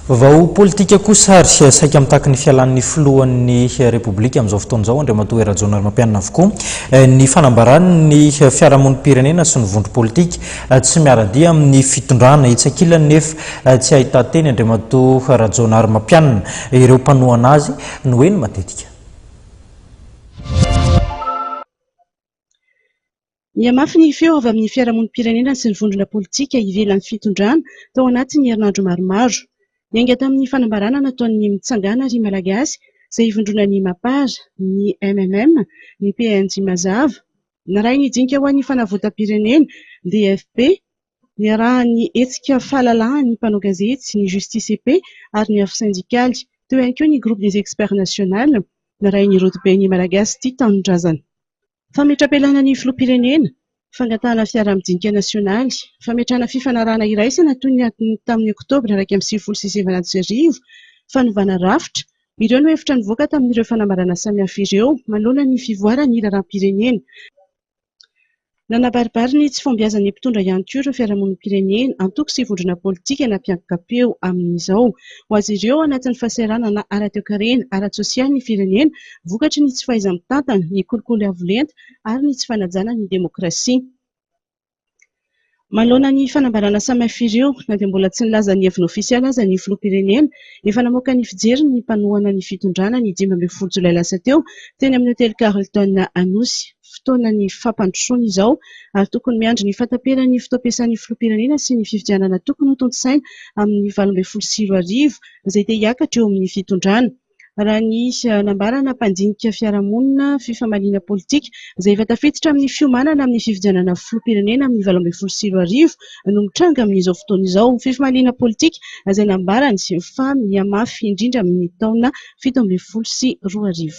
Vaovao politika kosa ary saika mitaka ny fialan'ny filohan'ny Repoblika amin'izao fotoan'izao Andriamatoa Rajaonarimampianina avokoa ny fanambaran'ny fiarahamonim-pirenena sy ny vondro politika tsy miara-dia amin'ny fitondrana itsakilany nefa tsy ahita teny Andriamatoa Rajaonarimampianina ireo mpanohana azy no hoe ny matetika. Mihamafy ny feo avy amin'ny fiarahamonim-pirenena sy ny vondrona politika ivelan'ny fitondrana tao anatin'ny herinandro maromaro. Niainga tamin'ny fanambarana nataon'ny Mitsangana Ry Malagasy izay ivondrona ny Mapara, ny MMM, ny PNJ Mazava, naray nijinika ho an'ny fanavotam-pirenena DFP, niarahan'ny hetsika fahalalan'ny mpanao gazety, ny Justice EP ary ny afo sindikaly, teo ihany koa ny groupe des experts national, naray ny rodoben'ny Malagasy tia tanindrazana. Fametrapelana ny filoham-pirenena, fangatahana fiara-midinika nasionaly, fametrahana fifanarahana iraisana toy ny tamin'ny oktobra 2026, fanovana rafitra, ireo no hevitra nivoaka tamin'ireo fanambarana samihafa ireo manoloana ny fivoaran'ny raharaham-pirenena. Nanabaribary ny tsy fombiazan'ny mpitondra ihany koa ireo fiarahamonim-pirenena antoko sy vondrona politika nampiankokapeo amin'izao. Ho azy ireo anatin'ny fahasahiranana ara-toekarena, ara-tsosialy ny firenena, vokatry ny tsy fahaiza-mitantana, ny kolikoly avolenta ary ny tsy fanajana ny demokrasia. Manoloana ny fanambarana samihafa ireo, na dia mbola tsy nilaza ny heviny ofisialy aza ny filoham-pirenena, efa namoaka ny fijeriny ny mpanohana ny fitondrana ny 15 Jolay lasa teo teny amin'ny hotely Carlton Anosy. Fotoana ny fampandrosoana izao ary tokony miandry ny fataperan'ny fotoam-piasan'ny filoham-pirenena sy ny fifidianana tokony ho tontosaina amin'ny 2024 izay te hiakatra eo amin'ny fitondrana. Raha ny nambarana mpandinika fiarahamonina fifamaliana politika izay efa tafiditra amin'ny fiomanana amin'ny fifidianana filoham-pirenena amin'ny 2024 no mitranga amin'izao fotoana izao. Fifamaliana politika izay nambarany fa mihamafy indrindra amin'ny taona 2022.